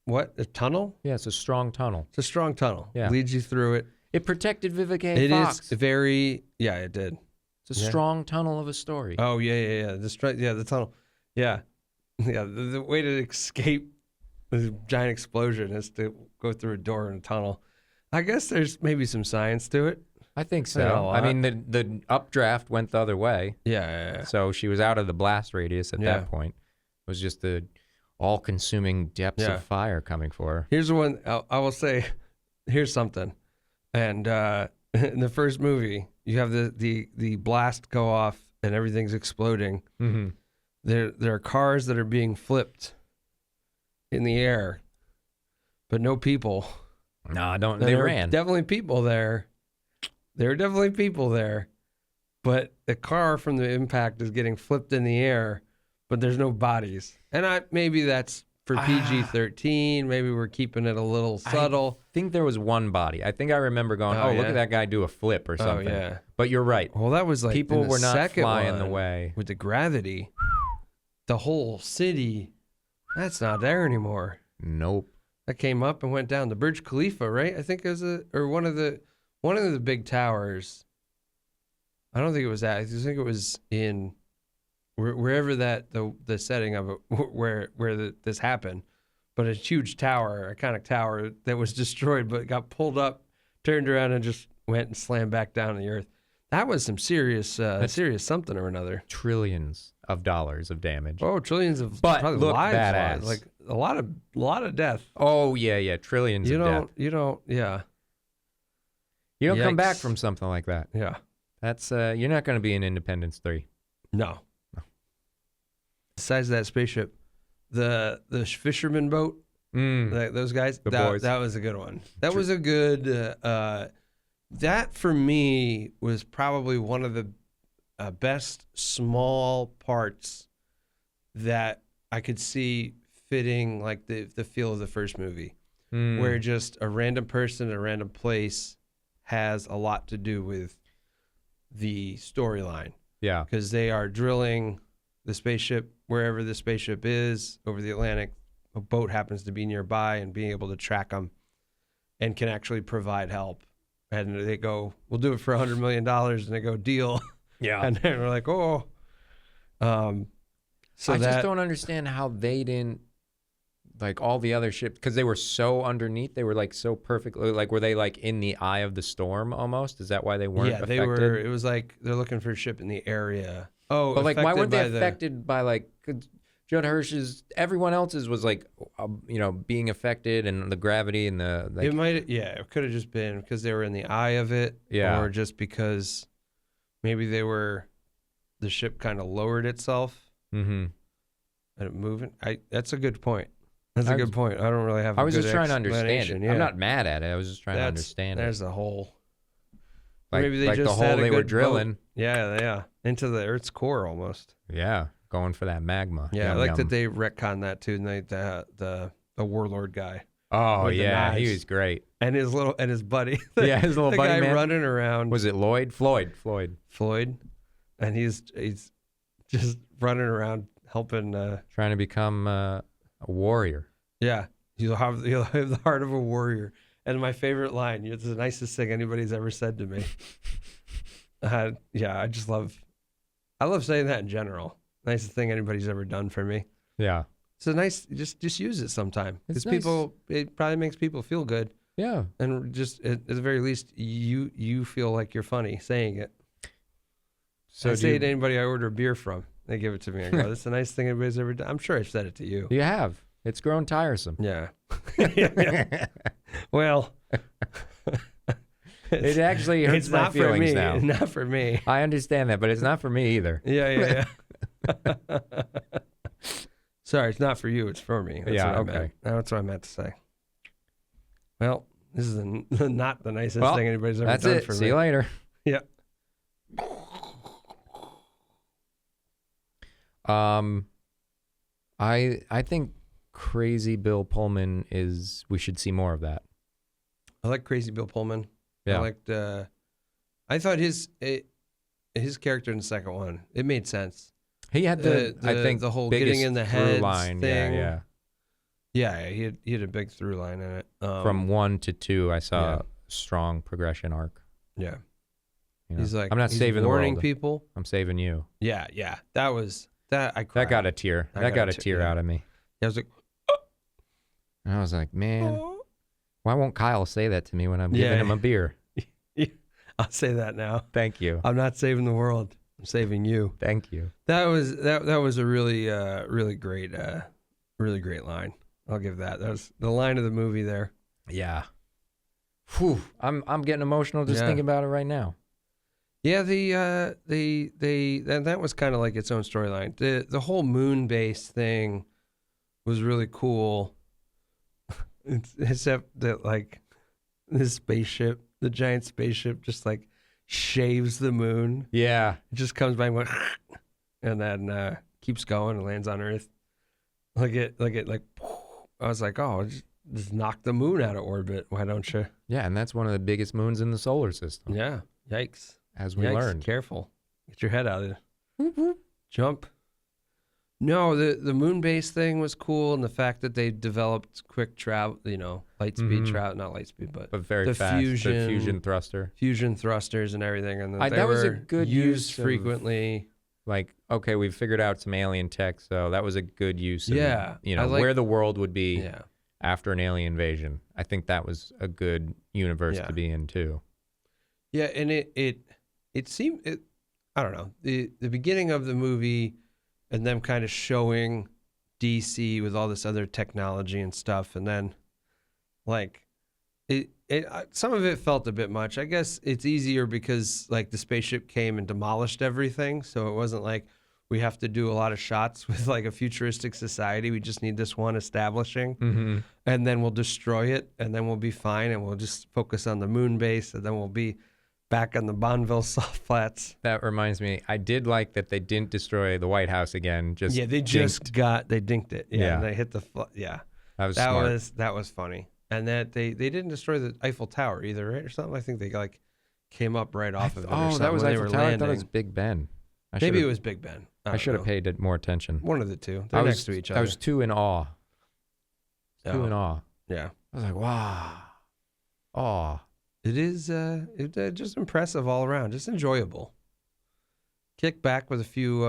A: What, a tunnel?
B: Yeah, it's a strong tunnel.
A: It's a strong tunnel.
B: Yeah,
A: leads you through it.
B: It protected Vivica Fox.
A: It is very. Yeah, it did.
B: It's a strong tunnel of a story.
A: Oh yeah. The tunnel. Yeah. The way to escape this giant explosion is to go through a door in a tunnel. I guess there's maybe some science to it.
B: I think so. I mean, the updraft went the other way.
A: Yeah.
B: So she was out of the blast radius at that point. It was just the all-consuming depths of fire coming for her.
A: Here's one I will say. Here's something. And in the first movie, you have the blast go off and everything's exploding.
B: Mm-hmm.
A: There are cars that are being flipped in the air, but no people.
B: No, they ran.
A: Definitely people there. There are definitely people there, but the car from the impact is getting flipped in the air, but there's no bodies. And maybe that's for PG-13. Maybe we're keeping it a little subtle.
B: I think there was one body. I think I remember going, look at that guy do a flip or something.
A: Oh, yeah.
B: But you're right.
A: Well, that was like
B: people were not flying the
A: one,
B: way.
A: with the gravity. The whole city, that's not there anymore.
B: Nope.
A: That came up and went down. The Burj Khalifa, right? I think it was one of the big towers. I don't think it was that. I think it was in wherever the setting of it where this happened. But a huge tower, iconic tower that was destroyed, but got pulled up, turned around, and just went and slammed back down to the earth. That was some serious something or another.
B: Trillions of dollars of damage.
A: Oh, trillions of
B: but
A: probably
B: look
A: lives
B: badass.
A: lost. Like a lot of death.
B: Oh yeah, trillions of death.
A: You don't
B: come back
A: Yikes.
B: from something like that.
A: Yeah.
B: That's you're not going to be in Independence 3.
A: No. Besides that spaceship, the fisherman boat, those guys,
B: boys.
A: That was a good one. That was a good. That for me was probably one of the best small parts that I could see fitting like the feel of the first movie, where just a random person in a random place has a lot to do with the storyline.
B: Yeah.
A: Because they are drilling the spaceship wherever the spaceship is over the Atlantic. A boat happens to be nearby, and being able to track them and can actually provide help. And they go, we'll do it for $100 million. And they go, deal.
B: Yeah.
A: And then we're like, oh. So
B: I
A: that,
B: just don't understand how they didn't, like all the other ships, because they were so underneath. They were like so perfectly, like were they like in the eye of the storm almost? Is that why they weren't affected?
A: they were. It was like they're looking for a ship in the area. Oh,
B: but like why weren't they
A: by
B: affected by like Judd Hirsch's? Everyone else's was like, being affected, and the gravity and the. Like,
A: it could have just been because they were in the eye of it, or just because maybe the ship kind of lowered itself.
B: Mm-hmm.
A: And it moving. That's a good point. That's a good point. I don't really have.
B: I was just trying to understand it.
A: Yeah.
B: I'm not mad at it. I was just trying to understand it.
A: There's a hole.
B: Like,
A: maybe they
B: like
A: just
B: the hole
A: had a
B: they were
A: good
B: drilling.
A: boat. Yeah, into the Earth's core almost.
B: Yeah, going for that magma.
A: Yeah,
B: Yum,
A: I like
B: yum.
A: that they retconned that too. And the warlord guy.
B: Oh
A: with the
B: yeah, he
A: knives.
B: was great.
A: And his buddy.
B: Yeah, his little
A: the
B: buddy
A: guy
B: man.
A: running around.
B: Was it Lloyd? Floyd.
A: And he's just running around helping.
B: Trying to become a warrior.
A: Yeah, you'll have the heart of a warrior. And my favorite line, it's the nicest thing anybody's ever said to me. I love saying that in general. Nicest thing anybody's ever done for me.
B: Yeah.
A: It's a nice, just use it sometime.
B: It's
A: Because
B: nice.
A: it probably makes people feel good.
B: Yeah.
A: And just at the very least, you feel like you're funny saying it. So I say it to anybody I order beer from. They give it to me. I go, that's the nice thing anybody's ever done. I'm sure I've said it to you.
B: You have. It's grown tiresome.
A: Yeah. Well,
B: it actually hurts my
A: not
B: feelings
A: for me.
B: now.
A: Not for me.
B: I understand that, but it's not for me either.
A: Yeah. Sorry, it's not for you. It's for me. That's
B: Yeah,
A: what I
B: okay.
A: meant. That's what I meant to say. Well, this is not the nicest thing anybody's ever
B: That's
A: done
B: it.
A: for me.
B: See you later.
A: Yeah.
B: I think Crazy Bill Pullman we should see more of that.
A: I like Crazy Bill Pullman.
B: Yeah.
A: I thought his character in the second one, it made sense.
B: He had
A: the whole
B: biggest
A: getting in the
B: through
A: heads
B: line.
A: thing.
B: Yeah.
A: Yeah, he had a big through line in it.
B: From 1 to 2, I saw a strong progression arc.
A: Yeah.
B: You know?
A: He's like,
B: I'm not saving the
A: warning
B: world.
A: people.
B: I'm saving you.
A: Yeah. That I cried.
B: That got a tear. That got a tear out of me.
A: I was like,
B: And I was like, man, why won't Kyle say that to me when I'm giving him a beer?
A: I'll say that now.
B: Thank you.
A: I'm not saving the world. I'm saving you.
B: Thank you.
A: That was a really great line. I'll give that. That was the line of the movie there.
B: Yeah. Whew. I'm getting emotional just thinking about it right now.
A: Yeah, that was kind of like its own storyline. The whole moon base thing was really cool. Except that like this spaceship, the giant spaceship, just like shaves the moon.
B: Yeah.
A: It just comes by and went, and then keeps going and lands on Earth. Like I was like, oh, just knock the moon out of orbit. Why don't you?
B: Yeah, and that's one of the biggest moons in the solar system.
A: Yeah. Yikes.
B: As we
A: Yikes.
B: learned.
A: Careful. Get your head out of it. Jump. No, the moon base thing was cool, and the fact that they developed quick travel, light speed travel, not light speed, but
B: very
A: the
B: fast.
A: fusion,
B: The fusion thruster.
A: fusion thrusters and everything, and they
B: that was a
A: were
B: good
A: used
B: use of-
A: frequently.
B: Like, okay, we've figured out some alien tech, so that was a good use of,
A: Yeah,
B: where the world would be
A: Yeah,
B: after an alien invasion. I think that was a good universe
A: Yeah.
B: to be in, too.
A: yeah, and it seemed I don't know, the beginning of the movie and them kind of showing DC with all this other technology and stuff, and then like some of it felt a bit much. I guess it's easier because like the spaceship came and demolished everything, so it wasn't like we have to do a lot of shots with like a futuristic society. We just need this one establishing, and then we'll destroy it, and then we'll be fine, and we'll just focus on the moon base, and then we'll be back on the Bonneville soft flats.
B: That reminds me, I did like that they didn't destroy the White House again. They
A: dinked it. Yeah,
B: Yeah.
A: and they hit the
B: That was smart.
A: that was funny. And that they didn't destroy the Eiffel Tower either, right, or something. I think they like came up right off of it.
B: Oh, that was Eiffel Tower. I thought it was Big Ben.
A: Maybe it was Big Ben.
B: I should have paid more attention.
A: One of the two. They're next to each other.
B: I was too in awe. Too in awe.
A: Yeah.
B: I was like, wow. Awe.
A: It is just impressive all around. Just enjoyable. Kick back with a few,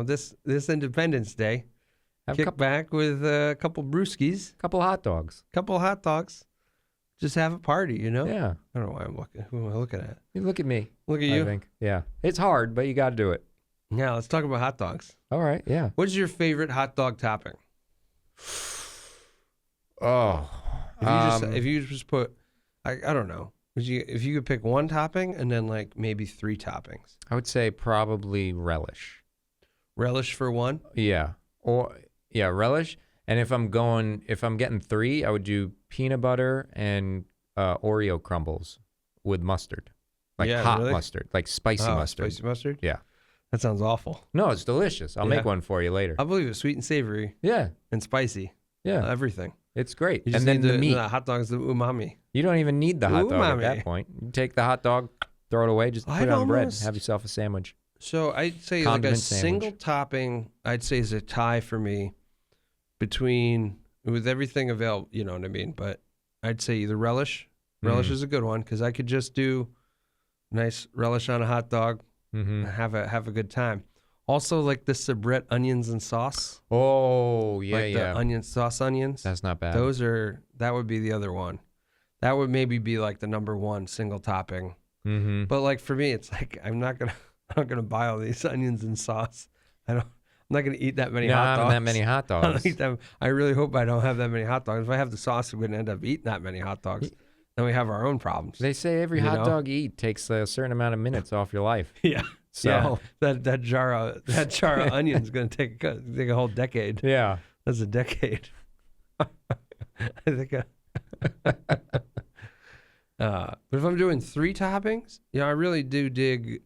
A: this Independence Day. Kick back with a couple brewskis.
B: Couple hot dogs.
A: Couple hot dogs. Just have a party,
B: Yeah.
A: I don't know why I'm looking. Who am I looking at?
B: You look at me.
A: Look at you.
B: I think. Yeah. It's hard, but you got to do it.
A: Yeah, let's talk about hot dogs.
B: All right. Yeah.
A: What's your favorite hot dog topping?
B: Oh.
A: If you just put, I don't know. If you could pick one topping and then like maybe 3 toppings.
B: I would say probably relish.
A: Relish for one?
B: Yeah. Relish. And if I'm getting 3, I would do peanut butter and Oreo crumbles with mustard. Like hot mustard, like spicy mustard.
A: Spicy mustard?
B: Yeah.
A: That sounds awful.
B: No, it's delicious. I'll make one for you later.
A: I believe it's sweet and savory.
B: Yeah.
A: And spicy.
B: Yeah.
A: Everything.
B: It's great.
A: You just
B: and then
A: need
B: the meat.
A: The hot dog's the umami.
B: You don't even need the hot dog at
A: Umami.
B: that point. You take the hot dog, throw it away, just put it on bread, have yourself a sandwich.
A: So I'd say
B: Condiment
A: like a single topping, I'd say is a tie for me between, with everything available, you know what I mean? But I'd say either relish. Relish is a good one because I could just do nice relish on a hot dog and have a good time. Also, like the soubrette onions and sauce.
B: Oh, yeah,
A: like the onions.
B: That's not bad.
A: That would be the other one. That would maybe be like the number one single topping.
B: Mm-hmm.
A: But like for me, it's like I'm not gonna buy all these onions and sauce. I'm not gonna eat that many hot dogs.
B: That many hot
A: I don't
B: dogs.
A: eat them. I really hope I don't have that many hot dogs. If I have the sauce, I'm gonna end up eating that many hot dogs. Then we have our own problems.
B: They say every hot dog you eat takes a certain amount of minutes off your life.
A: Yeah.
B: So
A: that jar of onion is going to take a whole decade.
B: Yeah.
A: That's a decade. I think. But if I'm doing 3 toppings, I really do dig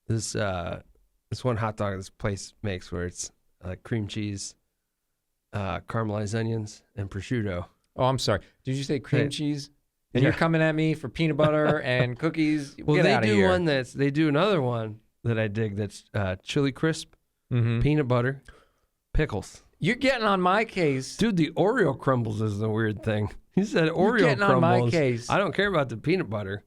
A: this one hot dog this place makes where it's like cream cheese, caramelized onions, and prosciutto.
B: Oh, I'm sorry. Did you say cream cheese? And you're coming at me for peanut butter and cookies?
A: Well,
B: Get out of here.
A: They do another one that I dig that's chili crisp, peanut butter, pickles.
B: You're getting on my case.
A: Dude, the Oreo crumbles is the weird thing. He said Oreo
B: You're getting
A: crumbles.
B: on my case.
A: I don't care about the peanut butter.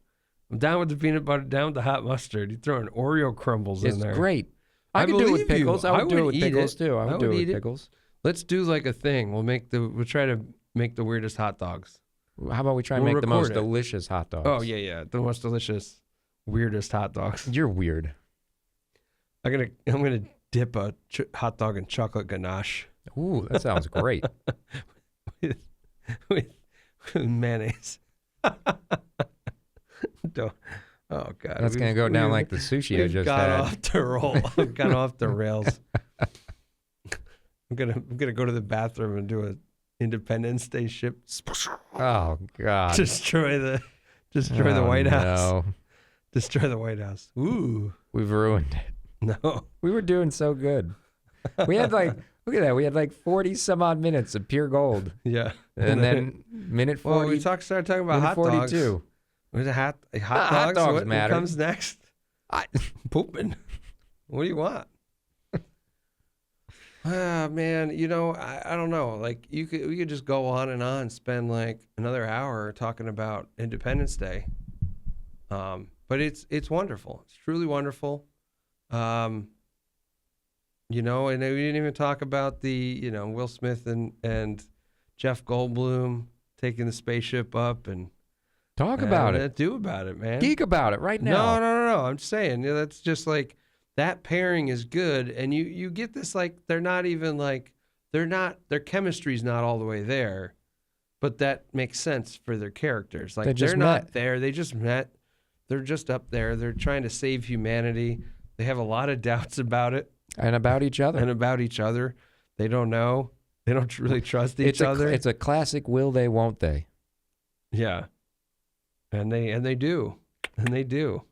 A: I'm down with the peanut butter, down with the hot mustard. You throw an Oreo crumbles in there.
B: It's great. I could do it with pickles. I would do it with pickles too. I would do it with pickles.
A: Let's do like a thing. We'll try to make the weirdest hot dogs.
B: How about we try and make the most delicious hot dogs?
A: Oh, yeah. The most delicious, weirdest hot dogs.
B: You're weird.
A: I'm gonna dip a hot dog in chocolate ganache.
B: Ooh, that sounds great.
A: with mayonnaise. Oh, God.
B: That's going to go down like the sushi I just had.
A: Got off the rails. I'm gonna go to the bathroom and do a Independence Day ship.
B: Oh God!
A: Destroy the White House.
B: No.
A: Destroy the White House. Ooh,
B: we've ruined it.
A: No.
B: We were doing so good. We had like, look at that. We had like 40 some odd minutes of pure gold.
A: Yeah.
B: And then minute 40.
A: Well, we started talking about
B: minute
A: hot
B: 42.
A: dogs. Was it hot
B: Hot
A: dogs?
B: dogs
A: What
B: matter.
A: comes next? Pooping. What do you want? Man, I don't know. Like we could just go on and on, spend like another hour talking about Independence Day. But it's wonderful. It's truly wonderful. And we didn't even talk about the, Will Smith and Jeff Goldblum taking the spaceship up and
B: Talk about it.
A: Do about it, man.
B: Geek about it right now.
A: No. I'm just saying, that's just like that pairing is good, and you get this like they're not even like their chemistry's not all the way there, but that makes sense for their characters. Like they're not there. They just met. They're just up there. They're trying to save humanity. They have a lot of doubts about it.
B: And about each other.
A: They don't know. They don't really trust each other.
B: It's a classic will they, won't they.
A: Yeah. And they do. And they do.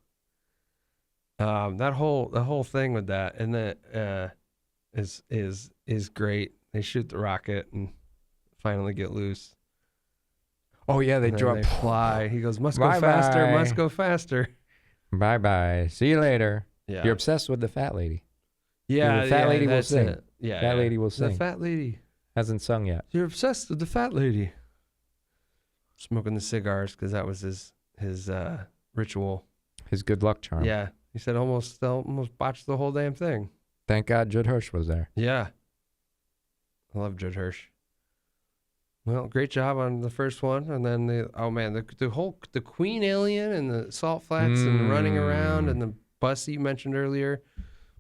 A: That whole thing with that and that is great. They shoot the rocket and finally get loose.
B: Oh yeah, they drop.
A: They fly. He goes, must go faster, must go faster.
B: Bye. See you later.
A: Yeah.
B: You're obsessed with the fat lady.
A: Yeah,
B: the fat lady will sing.
A: It. Yeah,
B: fat lady will sing.
A: The fat lady
B: hasn't sung yet.
A: You're obsessed with the fat lady. Smoking the cigars because that was his ritual.
B: His good luck charm.
A: Yeah, he said almost botched the whole damn thing.
B: Thank God Judd Hirsch was there.
A: Yeah, I love Judd Hirsch. Well, great job on the first one, and then the Queen alien and the salt flats and the running around and the bus you mentioned earlier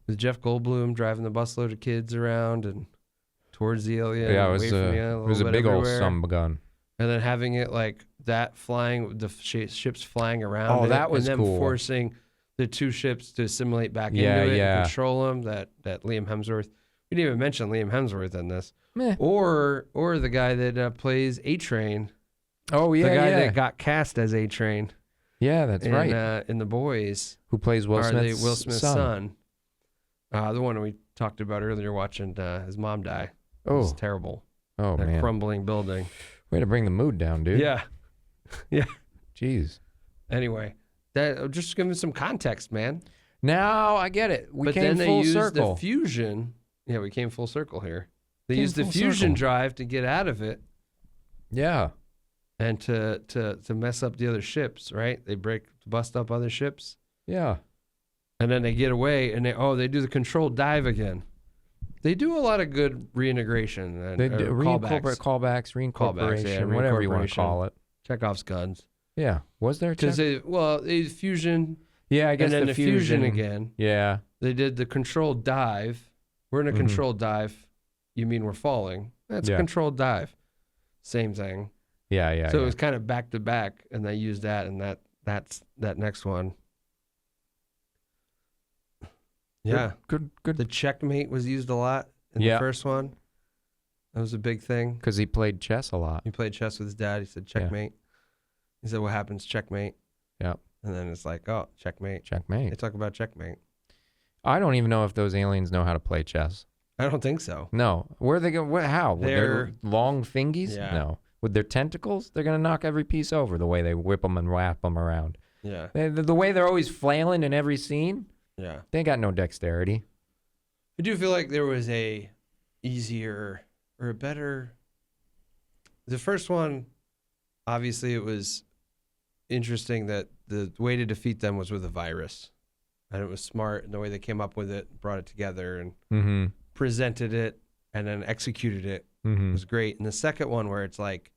A: with Jeff Goldblum driving the busload of kids around and towards the alien.
B: Yeah, it was a big old son of a gun.
A: And then having it like that flying, the ships flying around.
B: Oh, that was
A: cool. And then forcing the two ships to assimilate back into it and control them. That Liam Hemsworth. We didn't even mention Liam Hemsworth in this.
B: Meh.
A: Or the guy that plays A-Train.
B: Oh, yeah,
A: the guy that got cast as A-Train.
B: Yeah, that's right.
A: In The Boys.
B: Who plays Will Smith's
A: son. The one we talked about earlier, watching his mom die. It was terrible.
B: Oh,
A: that
B: man.
A: Crumbling building.
B: Way to bring the mood down, dude.
A: Yeah. Yeah.
B: Jeez.
A: Anyway, that just give me some context, man.
B: Now I get it. We came full circle.
A: The fusion. Yeah, we came full circle here. They used the fusion drive to get out of it.
B: Yeah.
A: And to mess up the other ships, right? They bust up other ships.
B: Yeah.
A: And then they get away and they do the controlled dive again. They do a lot of good reintegration.
B: They do callbacks, reincorporation, whatever you want to call it.
A: Chekhov's guns.
B: Yeah. Was there?
A: Because they fusion.
B: Yeah, I guess
A: and then the fusion again.
B: Yeah.
A: They did the controlled dive. We're in a controlled dive. You mean we're falling? That's a controlled dive. Same thing.
B: Yeah.
A: So it was kind of back to back, and they used that, and that's that next one. Yeah.
B: Good.
A: The checkmate was used a lot in the first one. That was a big thing.
B: Because he played chess a lot.
A: He played chess with his dad. He said checkmate. Yeah. He said, what happens? Checkmate.
B: Yep.
A: And then it's like, oh, checkmate.
B: Checkmate.
A: They talk about checkmate.
B: I don't even know if those aliens know how to play chess.
A: I don't think so.
B: No. Where are they going? How? With their long fingies?
A: Yeah.
B: No. With their tentacles? They're going to knock every piece over the way they whip them and wrap them around.
A: Yeah.
B: The way they're always flailing in every scene.
A: Yeah.
B: They got no dexterity.
A: I do feel like there was a easier or a better. The first one, obviously, it was interesting that the way to defeat them was with a virus. And it was smart, and the way they came up with it, brought it together, and presented it, and then executed it was great. And the second one, where it's like,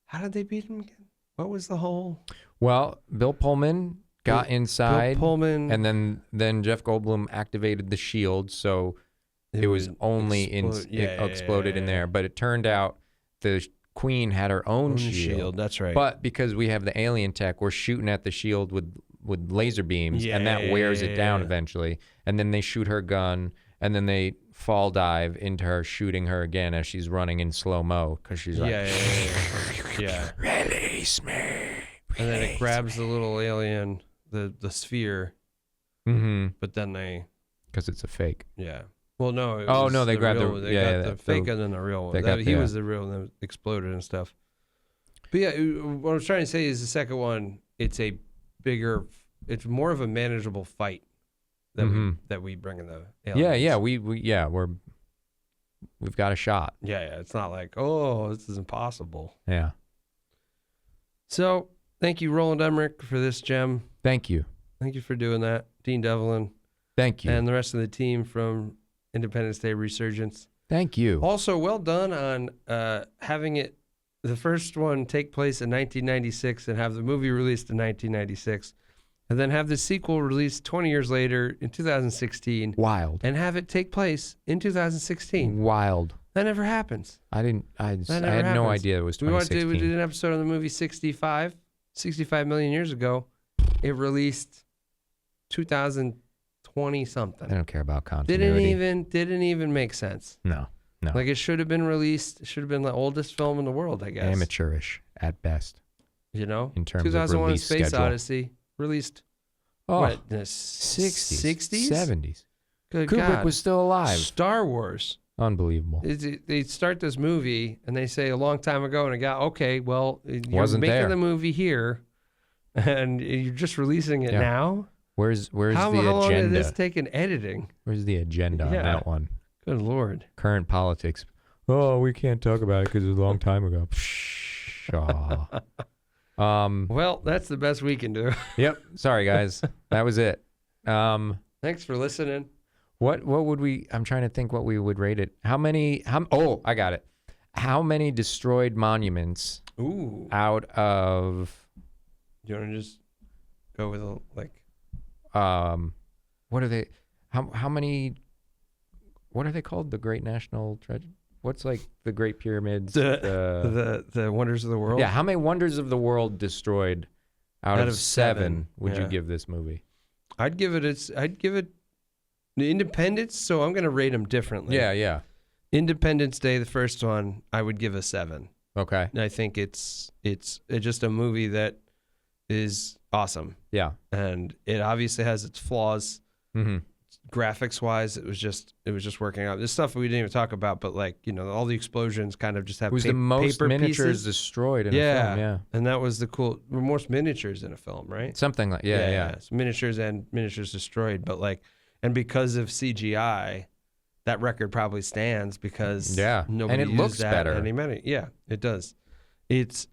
A: how did they beat him again? What was the whole?
B: Well, Bill Pullman got inside,
A: and
B: then Jeff Goldblum activated the shield, so it was only exploded in there. But it turned out the Queen had her own shield.
A: That's right.
B: But because we have the alien tech, we're shooting at the shield with laser beams, and that wears it down eventually. And then they shoot her gun, and then they fall dive into her, shooting her again as she's running in slow-mo because she's like, release me.
A: And then it grabs the little alien, the sphere.
B: But
A: then they
B: Because it's a fake.
A: Yeah. Well, no.
B: No, they grabbed
A: real, they got the fake and then the real one. He was the real one that exploded and stuff. But yeah, what I was trying to say is the second one, it's more of a manageable fight that we bring in the aliens.
B: Yeah, we've got a shot.
A: Yeah, it's not like, oh, this is impossible.
B: Yeah.
A: So thank you, Roland Emmerich, for this gem.
B: Thank you.
A: Thank you for doing that. Dean Devlin.
B: Thank you.
A: And the rest of the team from Independence Day Resurgence.
B: Thank you.
A: Also, well done on having the first one take place in 1996 and have the movie released in 1996, and then have the sequel released 20 years later in 2016.
B: Wild.
A: And have it take place in 2016.
B: Wild.
A: That never happens.
B: I had no idea it was 2016.
A: We did an episode on the movie 65 million years ago. It released 2020 something.
B: I don't care about continuity.
A: Didn't even make sense.
B: No.
A: Like it should have been released. It should have been the oldest film in the world, I guess.
B: Amateurish at best.
A: You know,
B: in terms
A: 2001:
B: of release
A: Space
B: schedule.
A: Odyssey released.
B: What?
A: The
B: 60s, 70s.
A: Good
B: Kubrick
A: God.
B: was still alive.
A: Star Wars.
B: Unbelievable.
A: They start this movie and they say a long time ago, and a guy, okay, well, you're
B: Wasn't
A: making
B: there.
A: the movie here, and you're just releasing it now.
B: Where's
A: How
B: the agenda?
A: long did this take in editing?
B: Where's the agenda on that one?
A: Good Lord.
B: Current politics. Oh, we can't talk about it because it was a long time ago. Psh,
A: Well, that's the best we can do.
B: Yep. Sorry, guys. That was it.
A: Thanks for listening.
B: What would we? I'm trying to think what we would rate it. Oh, I got it. How many destroyed monuments?
A: Ooh.
B: Out of.
A: Do you want to just go with
B: what are they? How many? What are they called? The Great National Treasure. What's like the Great Pyramids?
A: The Wonders of the World?
B: Yeah, how many Wonders of the World destroyed out of 7 would you give this movie?
A: I'd give it the Independence, so I'm going to rate them differently.
B: Yeah.
A: Independence Day, the first one, I would give a 7.
B: Okay.
A: And I think it's just a movie that is awesome.
B: Yeah.
A: And it obviously has its flaws.
B: Mm-hmm.
A: Graphics wise, it was just working out. This stuff we didn't even talk about, but all the explosions kind of just have
B: it was the most
A: paper
B: miniatures
A: pieces.
B: Destroyed in a film. Yeah,
A: and that was the most miniatures in a film, right?
B: Something like yeah.
A: So miniatures and miniatures destroyed, but and because of CGI, that record probably stands because nobody
B: and it
A: used
B: looks
A: that
B: better.
A: Yeah, it does. It's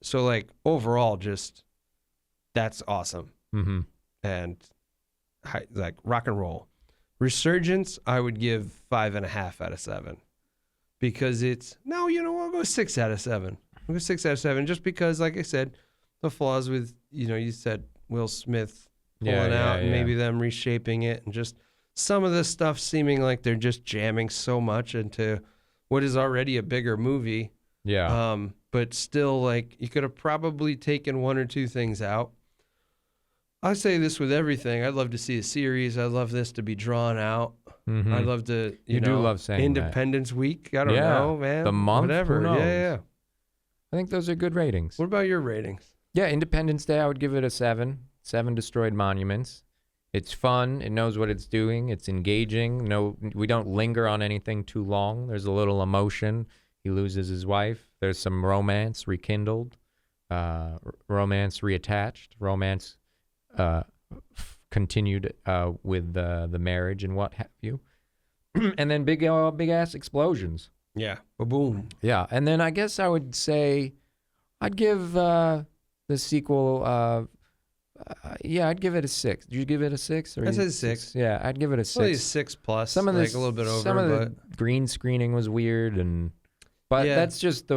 A: so overall just that's awesome.
B: Mm-hmm.
A: And rock and roll. Resurgence, I would give 5.5 out of 7 because I'll go 6 out of 7. I'll go 6 out of 7 just because, like I said, the flaws with you said Will Smith pulling out and maybe them reshaping it and just some of the stuff seeming like they're just jamming so much into what is already a bigger movie.
B: Yeah.
A: But still, you could have probably taken 1 or 2 things out. I say this with everything. I'd love to see a series. I'd love this to be drawn out.
B: Mm-hmm.
A: I'd love to,
B: you do love saying
A: Independence Week. I don't know, man.
B: The month,
A: whatever.
B: Who knows?
A: Yeah.
B: I think those are good ratings.
A: What about your ratings?
B: Yeah, Independence Day, I would give it a 7. 7 destroyed monuments. It's fun. It knows what it's doing. It's engaging. No, we don't linger on anything too long. There's a little emotion. He loses his wife. There's some romance rekindled, romance reattached, romance continued with the marriage and what have you, and then big ass explosions.
A: Yeah, boom.
B: Yeah, and then I guess I would say I'd give the sequel. I'd give it a 6. Did you give it a 6?
A: I said 6.
B: Yeah, I'd give it a 6.
A: Probably 6 plus.
B: Some of
A: a little bit over.
B: Some of the green screening was weird, but that's just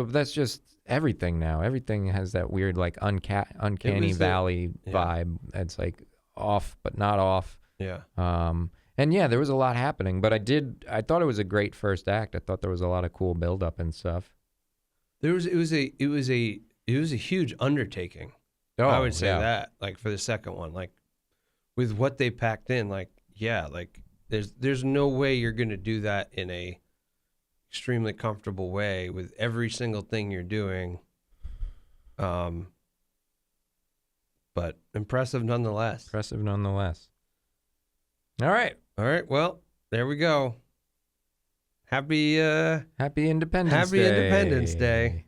B: everything now. Everything has that weird uncanny valley vibe. It's off but not off.
A: Yeah.
B: And there was a lot happening, but I thought it was a great first act. I thought there was a lot of cool build up and stuff.
A: It was a huge undertaking.
B: Oh,
A: I would say that for the second one, with what they packed in, there's no way you're going to do that in a extremely comfortable way with every single thing you're doing. But impressive nonetheless.
B: All right.
A: All right. Well, there we go. Happy
B: Happy Independence Day.
A: Independence Day.